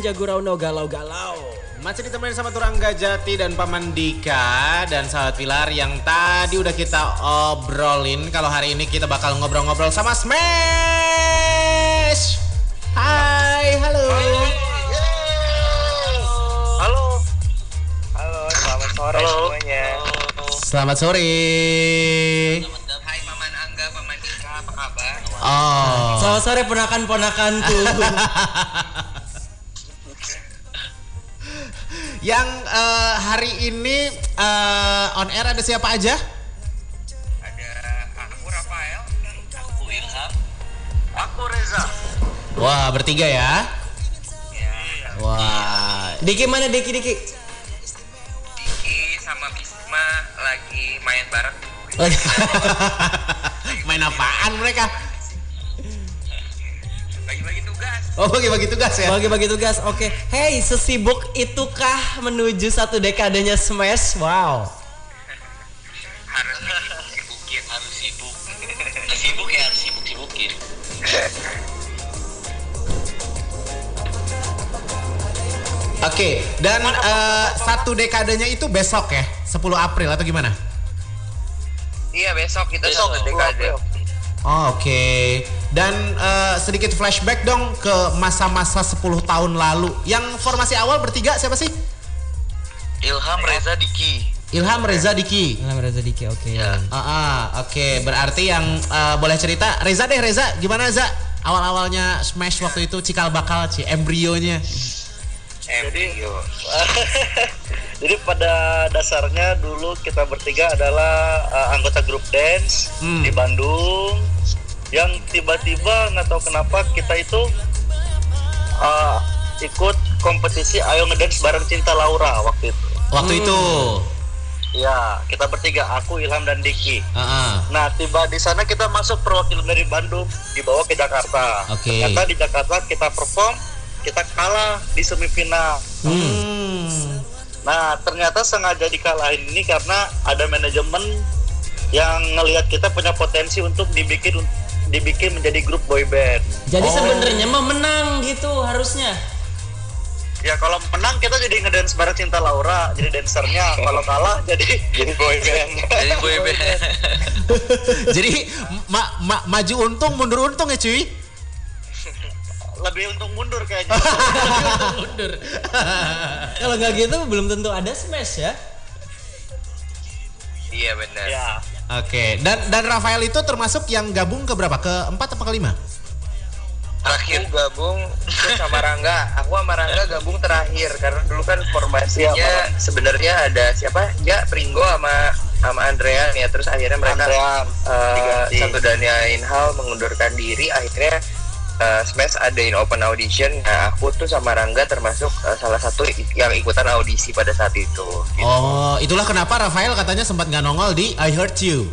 Jagurau no galau-galau. Masih ditemani sama Turangga Jati dan Paman Dika dan sahabat Pilar yang tadi udah kita obrolin. Kalau hari ini kita bakal ngobrol-ngobrol sama Smash. Hai, halo. Halo, selamat sore semuanya. Selamat sore. Hai Paman Angga, Paman Dika, apa kabar? Oh. Selamat sore ponakan-ponakanku. Yang hari ini on air ada siapa aja? Ada aku Rafael, aku Ilham, aku Reza. Wah, bertiga ya. Ya, Wah. Diki mana Diki? Diki sama Bisma lagi main bareng. Main apaan mereka? Bagi-bagi tugas. Oh, bagi-bagi tugas ya? Bagi-bagi tugas. Oke. Hey, sesibuk itukah menuju satu dekadenya Smash? Wow. Harus sibukin, harus sibuk. Sibuk ya, harus sibuk-sibukin. Oke, dan satu dekadenya itu besok ya? 10 April atau gimana? Iya, besok kita satu dekade. Oh, oke. Dan sedikit flashback dong ke masa-masa 10 tahun lalu. Yang formasi awal bertiga siapa sih? Ilham, Reza, Diki. Ilham, Reza, Diki. Ilham Reza Diki, oke. Ya. Oke. Berarti yang boleh cerita Reza deh, Reza. Gimana Reza? Awal-awalnya Smash waktu itu cikal bakal embrionya. Jadi pada dasarnya dulu kita bertiga adalah anggota grup dance di Bandung yang tiba-tiba nggak tahu kenapa kita itu ikut kompetisi Ayo Ngedance bareng Cinta Laura waktu itu. Waktu itu. Ya, kita bertiga, aku, Ilham dan Diki. Nah, tiba di sana kita masuk perwakilan dari Bandung dibawa ke Jakarta. Oke. Ternyata di Jakarta kita perform, kita kalah di semifinal. Nah, ternyata sengaja dikalahin ini karena ada manajemen yang ngelihat kita punya potensi untuk dibikin menjadi grup boy band. Jadi sebenarnya mah menang gitu harusnya. Ya kalau menang kita jadi ngedance bareng Cinta Laura, jadi dancernya. Kalau kalah jadi boy band. Jadi boy band. Jadi maju untung, mundur untung ya cuy. Lebih untung mundur kayaknya. Mundur. Kalau nggak gitu belum tentu ada Smash ya. Iya benar. Ya. Oke. Dan Rafael itu termasuk yang gabung ke berapa? Ke 4 atau ke 5? Terakhir gabung sama Rangga. Aku sama Rangga gabung terakhir karena dulu kan formasinya sebenarnya ada siapa? Ya Pringgo sama Andrean ya. Terus akhirnya mereka satu Daniel Inhal mengundurkan diri. Akhirnya Smash adain open audition. Nah, aku tuh sama Rangga termasuk salah satu yang ikutan audisi pada saat itu. Gitu. Oh, itulah kenapa Rafael katanya sempat nggak nongol di I Heard You.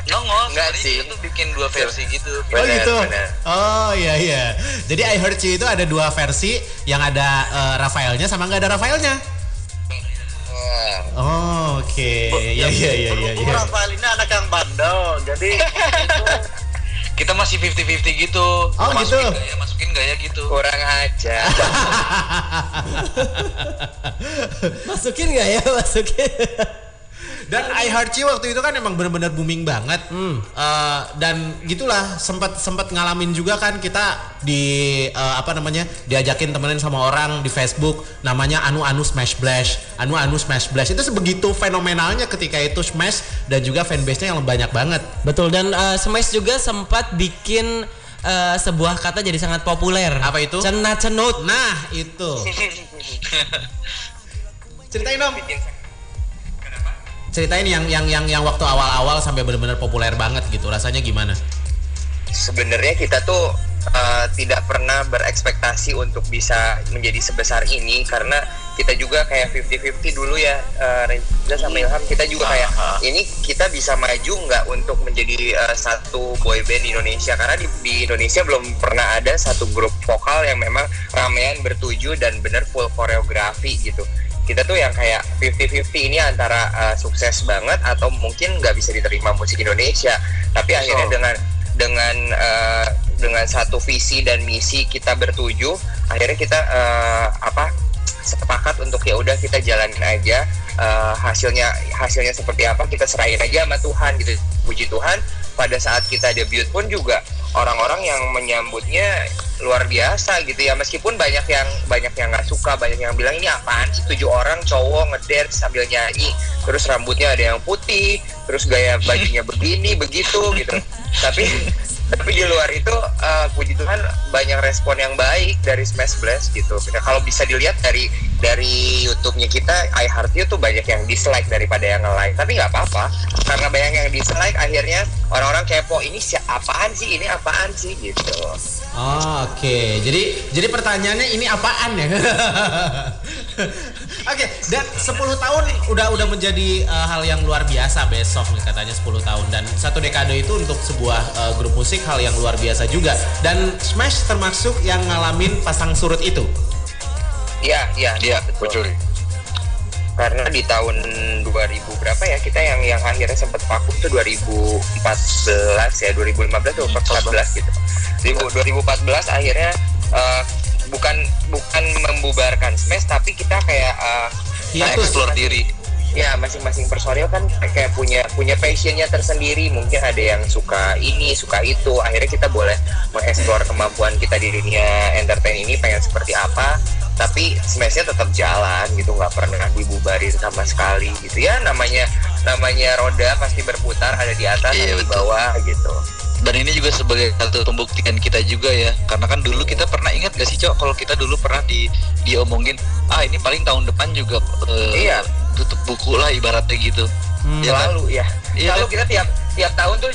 Nongol enggak sih? Itu bikin dua versi gitu. Oh gitu. Oh iya. Jadi I Heard You itu ada dua versi, yang ada Rafaelnya sama nggak ada Rafaelnya. Oh, oke. Iya. Rafael ini anak yang bandel, jadi Kita masih 50-50 gitu. Oh gitu. Masukin gaya gitu. Kurang aja. Masukin nggak ya? Masukin. Dan I Heart You waktu itu kan emang benar-benar booming banget. Dan gitulah sempat ngalamin juga kan kita di diajakin temenin sama orang di Facebook namanya Anu Smash Blash. Anu Smash Blash itu sebegitu fenomenalnya ketika itu Smash dan juga fanbase-nya yang banyak banget. Betul, dan Smash juga sempat bikin sebuah kata jadi sangat populer. Apa itu? Cenat-cenut. Nah, itu. Ceritain dong. Ceritain yang waktu awal-awal sampai benar-benar populer banget gitu. Rasanya gimana? Sebenarnya kita tuh tidak pernah berekspektasi untuk bisa menjadi sebesar ini karena kita juga kayak 50-50 dulu ya, Reza sama Ilham. Kita juga kayak ini kita bisa maju nggak untuk menjadi satu boy band di Indonesia, karena di Indonesia belum pernah ada satu grup vokal yang memang ramean bertuju dan benar full koreografi gitu. Kita tuh yang kayak 50-50 ini antara sukses banget atau mungkin nggak bisa diterima musik Indonesia. Tapi akhirnya dengan dengan satu visi dan misi kita bertujuh, akhirnya kita sepakat untuk ya udah kita jalanin aja, hasilnya seperti apa kita serahin aja sama Tuhan gitu. Puji Tuhan, pada saat kita debut pun juga orang-orang yang menyambutnya luar biasa gitu ya, meskipun banyak yang nggak suka, banyak yang bilang ini apaan sih 7 orang cowok ngedance sambil nyanyi, terus rambutnya ada yang putih, terus gaya bajunya begini begitu gitu. Tapi di luar itu puji Tuhan banyak respon yang baik dari Smash Blast gitu. Kalau bisa dilihat dari YouTube-nya kita, I Heart You tuh banyak yang dislike daripada yang nge-like. Tapi nggak apa-apa, karena banyak yang dislike akhirnya orang-orang kepo, ini apaan sih, ini apaan sih gitu. Oh, oke. Jadi pertanyaannya ini apaan ya? Oke, dan 10 tahun udah menjadi hal yang luar biasa besok nih katanya 10 tahun, dan 1 dekade itu untuk sebuah grup musik hal yang luar biasa juga. Dan Smash termasuk yang ngalamin pasang surut itu. Iya, betul. Karena di tahun 2000 berapa ya, kita yang akhirnya sempat vakum tuh 2014 ya, 2015 atau 2014 gitu. 2014 akhirnya bukan membubarkan Smash, tapi kita kayak explore diri. Ya, masing-masing personil kan kayak punya passionnya tersendiri. Mungkin ada yang suka ini, suka itu. Akhirnya kita boleh mengeksplor kemampuan kita di dunia entertain ini pengen seperti apa. Tapi Smash-nya tetap jalan gitu, nggak pernah dibubarin sama sekali gitu ya. Namanya roda pasti berputar, ada di atas, ada di bawah gitu. Dan ini juga sebagai satu pembuktian kita juga ya, karena kan dulu kita pernah, ingat gak sih Cok, kalau kita dulu pernah diomongin ini paling tahun depan juga tutup buku lah ibaratnya gitu. Selalu ya. Selalu kita tiap tahun tuh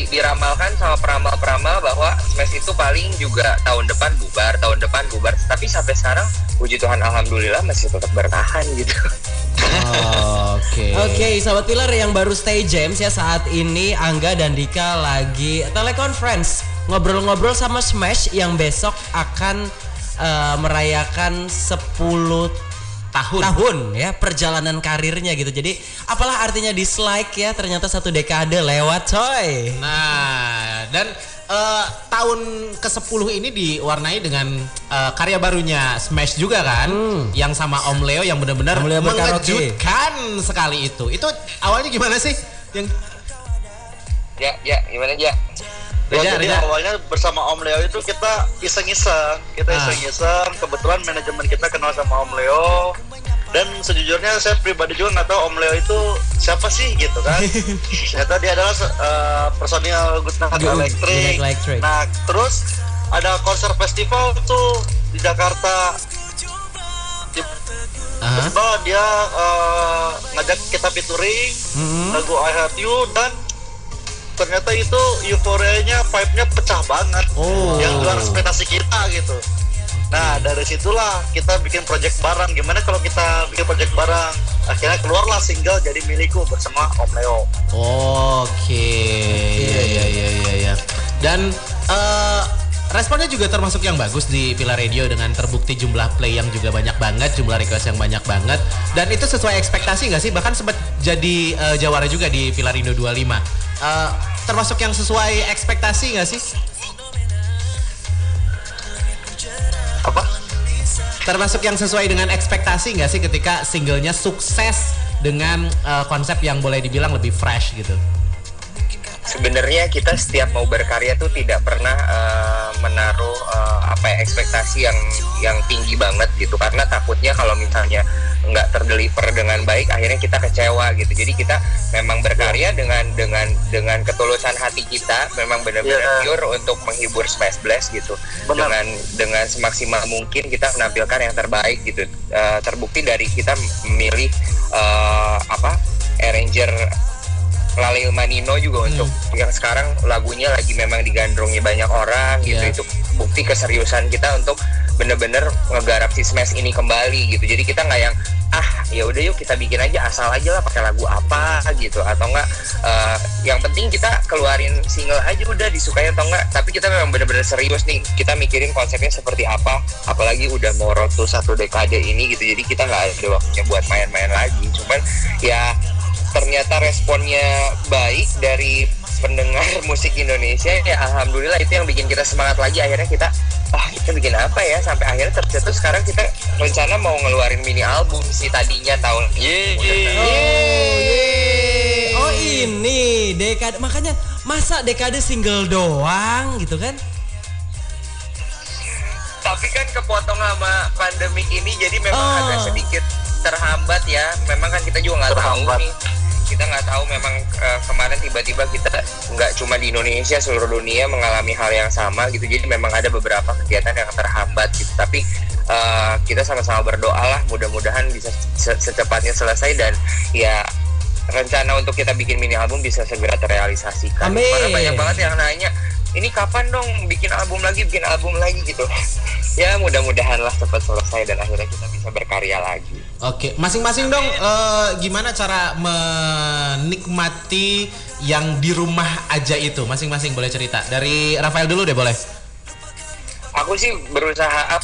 diramalkan sama peramal-peramal bahwa Smash itu paling juga tahun depan bubar. Tapi sampai sekarang puji Tuhan alhamdulillah masih tetap bertahan gitu. Oke, sahabat Pilar yang baru stay James ya, saat ini Angga dan Dika lagi teleconference ngobrol-ngobrol sama Smash yang besok akan merayakan 10 tahun ya perjalanan karirnya gitu. Jadi apalah artinya dislike ya, ternyata 1 dekade lewat coy. Nah, dan tahun ke-10 ini diwarnai dengan karya barunya Smash juga kan, yang sama Om Leo yang benar-benar mengejutkan sekali itu. Itu awalnya gimana sih? Yang Ya, gimana aja? Jadi awalnya bersama Om Leo itu kita iseng-iseng. Kebetulan manajemen kita kenal sama Om Leo. Dan sejujurnya saya pribadi juga nggak tahu Om Leo itu siapa sih gitu kan. Ternyata dia adalah personil Good Night Electric. Nah, terus ada konser festival tuh di Jakarta. Tiba-tiba dia ngajak kita featuring lagu I Heart You, dan ternyata itu euforianya, vibe-nya pecah banget, yang luar ekspektasi kita gitu. Nah, dari situlah kita bikin project bareng. Gimana kalau kita bikin project bareng? Akhirnya keluarlah single Jadi Milikku bersama Om Leo. Oke. Ya. Dan responnya juga termasuk yang bagus di Pilar Radio, dengan terbukti jumlah play yang juga banyak banget, jumlah request yang banyak banget. Dan itu sesuai ekspektasi nggak sih? Bahkan sempat jadi jawara juga di Pilar Indo 25. Termasuk yang sesuai ekspektasi nggak sih? Apa? Termasuk yang sesuai dengan ekspektasi nggak sih ketika singlenya sukses dengan konsep yang boleh dibilang lebih fresh gitu? Sebenarnya kita setiap mau berkarya tuh tidak pernah menaruh ekspektasi yang tinggi banget gitu, karena takutnya kalau misalnya nggak terdeliver dengan baik akhirnya kita kecewa gitu. Jadi kita memang berkarya dengan ketulusan hati kita, memang benar-benar pure untuk menghibur Smash Blast gitu. Dengan semaksimal mungkin kita menampilkan yang terbaik gitu. Terbukti dari kita memilih arranger Lalil Manino juga untuk yang sekarang lagunya lagi memang digandrungi banyak orang gitu. Itu bukti keseriusan kita untuk bener-bener ngegarap si Smash ini kembali gitu. Jadi kita nggak yang ya udah yuk kita bikin aja asal aja lah pakai lagu apa gitu, atau enggak yang penting kita keluarin single aja udah disukai atau enggak. Tapi kita memang bener-bener serius nih, kita mikirin konsepnya seperti apa, apalagi udah mau road to 1 dekade ini gitu. Jadi kita nggak ada waktunya buat main-main lagi. Cuman ya ternyata responnya baik dari pendengar musik Indonesia ya alhamdulillah itu yang bikin kita semangat lagi. Akhirnya kita bikin apa ya, sampai akhirnya tercetus sekarang kita rencana mau ngeluarin mini album sih tadinya tahun Oh ini dekade, makanya masa dekade single doang gitu kan? Tapi kan kepotong sama pandemik ini jadi memang agak sedikit terhambat ya. Memang kan kita juga nggak tahu nih. Kita nggak tahu memang kemarin tiba-tiba kita nggak cuma di Indonesia, seluruh dunia mengalami hal yang sama gitu. Jadi memang ada beberapa kegiatan yang terhambat gitu. Tapi kita sama-sama berdoa lah mudah-mudahan bisa secepatnya selesai dan ya rencana untuk kita bikin mini album bisa segera terrealisasikan. Amin. Karena banyak banget yang nanya, ini kapan dong bikin album lagi gitu. Ya mudah-mudahan lah cepat selesai dan akhirnya kita bisa berkarya lagi. Oke, masing-masing dong gimana cara menikmati yang di rumah aja itu? Masing-masing boleh cerita. Dari Rafael dulu deh boleh. Aku sih berusaha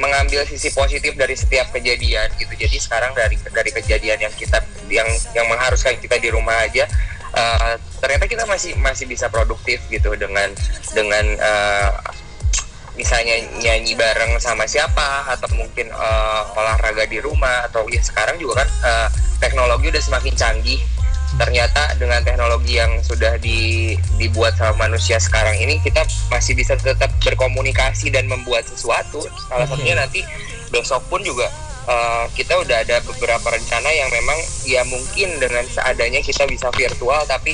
mengambil sisi positif dari setiap kejadian gitu. Jadi sekarang dari kejadian yang kita yang mengharuskan kita di rumah aja, ternyata kita masih bisa produktif gitu dengan misalnya nyanyi bareng sama siapa atau mungkin olahraga di rumah atau ya sekarang juga kan teknologi udah semakin canggih. Ternyata dengan teknologi yang sudah dibuat sama manusia sekarang ini kita masih bisa tetap berkomunikasi dan membuat sesuatu. Salah satunya nanti besok pun juga kita udah ada beberapa rencana yang memang ya mungkin dengan seadanya kita bisa virtual tapi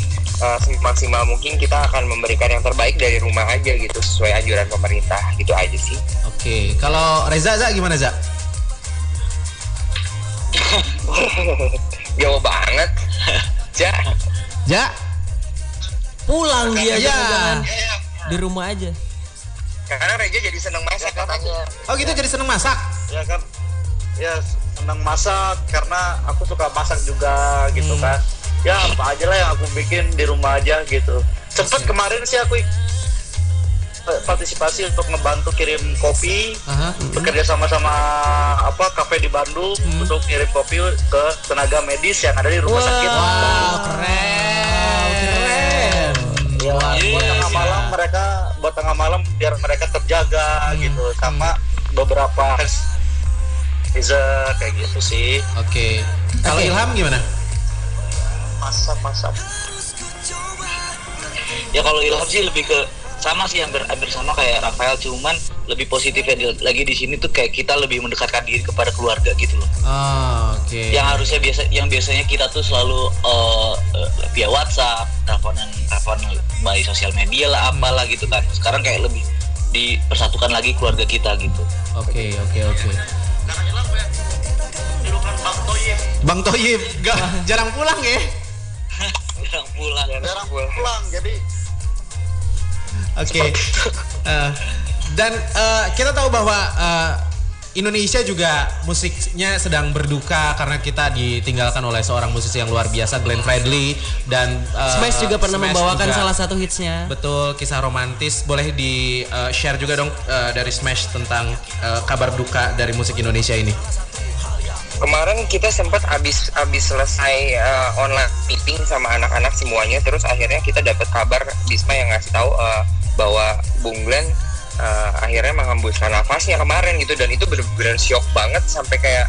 semaksimal mungkin kita akan memberikan yang terbaik dari rumah aja gitu sesuai anjuran pemerintah gitu aja sih. Oke, kalau Reza gimana Za? Jauh banget. Ja. Pulang dia Ya. jangan di rumah aja. Karena Reja jadi seneng masak katanya. Oh gitu, jadi seneng masak? Ya kan, ya senang masak karena aku suka masak juga gitu kan. Ya apa aja lah yang aku bikin di rumah aja gitu. Sempet kemarin sih aku partisipasi untuk ngebantu kirim kopi, bekerja sama kafe di Bandung untuk kirim kopi ke tenaga medis yang ada di rumah sakit. Wow, keren. Ya, buat tengah malam biar mereka terjaga gitu sama beberapa kayak gitu sih. Oke. Kalau Ilham gimana? Masak. Ya kalau Ilham sih lebih ke sama sih, hampir sama kayak Rafael, cuman lebih positifnya lagi di sini tuh kayak kita lebih mendekatkan diri kepada keluarga gitu loh. Oke. Yang biasanya kita tuh selalu via WhatsApp, teleponan by sosial media lah apalah gitu kan. Sekarang kayak lebih dipersatukan lagi keluarga kita gitu. Oke. Sekarang Ilham ya di rumah Bang Toyib jarang pulang ya? Jarang pulang. jadi Oke. Dan kita tahu bahwa Indonesia juga musiknya sedang berduka karena kita ditinggalkan oleh seorang musisi yang luar biasa, Glenn Fredly, dan Smash juga pernah membawakan juga. salah satu hitsnya. Betul, kisah romantis. Boleh di share juga dong dari Smash tentang kabar duka dari musik Indonesia ini. Kemarin kita sempat abis selesai online meeting sama anak-anak semuanya, terus akhirnya kita dapat kabar Bisma yang ngasih tahu bahwa Bung Glenn akhirnya menghembuskan nafasnya kemarin gitu, dan itu bener-bener shock banget sampai kayak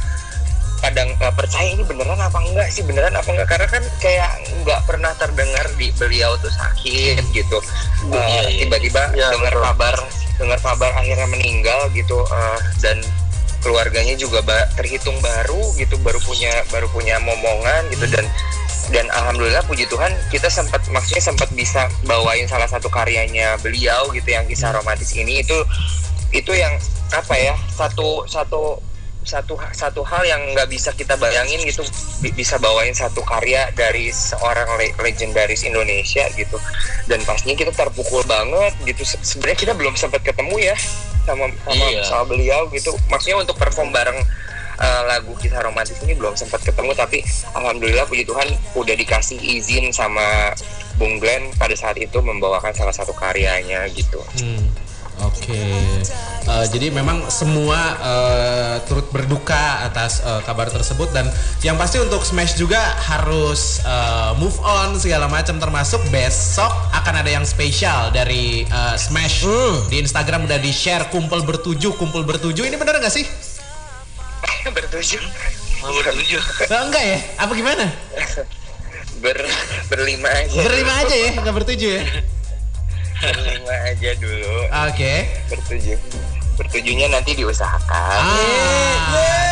kadang nggak percaya ini beneran apa enggak karena kan kayak nggak pernah terdengar di beliau tuh sakit gitu. Tiba-tiba dengar kabar akhirnya meninggal gitu, dan keluarganya juga terhitung baru punya momongan gitu, dan alhamdulillah puji Tuhan kita sempat bisa bawain salah satu karyanya beliau gitu yang kisah romantis ini, itu yang apa ya, satu hal yang nggak bisa kita bayangin gitu, bisa bawain satu karya dari seorang legendaris Indonesia gitu, dan pastinya kita terpukul banget gitu. Sebenarnya kita belum sempat ketemu ya sama beliau gitu, maksudnya untuk perform bareng lagu kisah romantis ini belum sempat ketemu, tapi alhamdulillah puji Tuhan udah dikasih izin sama Bung Glenn pada saat itu membawakan salah satu karyanya gitu. Oke. Jadi memang semua turut berduka atas kabar tersebut, dan yang pasti untuk Smash juga harus move on segala macam, termasuk besok akan ada yang spesial dari Smash. Di Instagram udah di-share kumpul bertujuh. Ini benar nggak sih? Bertujuh. Enggak ya? Apa gimana? Berlima aja. Berlima aja ya, nggak bertujuh ya? Berlima aja dulu. Oke. Bertujuhnya nanti diusahakan.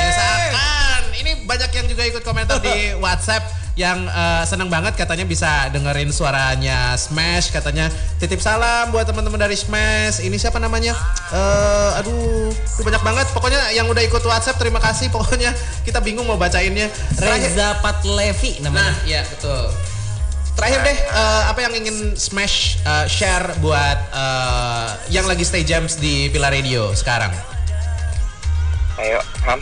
Diusahakan. Ini banyak yang juga ikut komentar di WhatsApp yang seneng banget, katanya bisa dengerin suaranya Smash, katanya titip salam buat teman-teman dari Smash. Ini siapa namanya? Aduh, banyak banget. Pokoknya yang udah ikut WhatsApp terima kasih. Pokoknya kita bingung mau bacainnya. Reza Patlevi namanya. Nah, iya betul. Terakhir deh, apa yang ingin Smash share buat yang lagi stay jams di Pilar Radio sekarang? Ayo, Ham.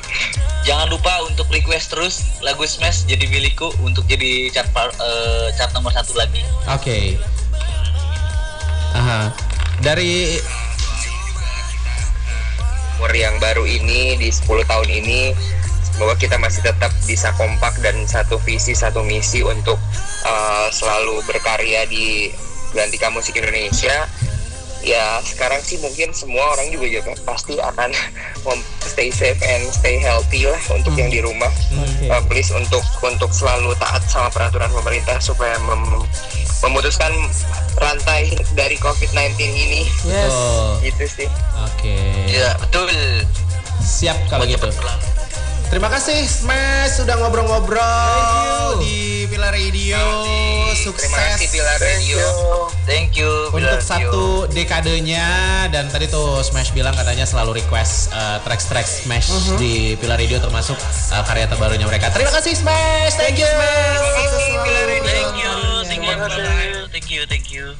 Jangan lupa untuk request terus lagu Smash jadi milikku untuk jadi chart nomor 1 lagi. Oke. Aha. Dari umur yang baru ini, di 10 tahun ini, semoga kita masih tetap bisa kompak dan satu visi, satu misi untuk selalu berkarya di Belantika Musik Indonesia. Ya sekarang sih mungkin semua orang juga pasti akan stay safe and stay healthy lah untuk yang di rumah. Please untuk selalu taat sama peraturan pemerintah supaya memutuskan rantai dari COVID-19 ini. Yes. Gitu sih. Oke. Ya betul. Siap kalau gitu. Terima kasih Smash sudah ngobrol-ngobrol di Pilar Radio. Sukses. Terima kasih Pilar Radio. Thank you. Untuk satu dekadenya, dan tadi tuh Smash bilang katanya selalu request track Smash di Pilar Radio, termasuk karya terbarunya mereka. Terima kasih Smash. Thank you Smash. Thank you. Thank you.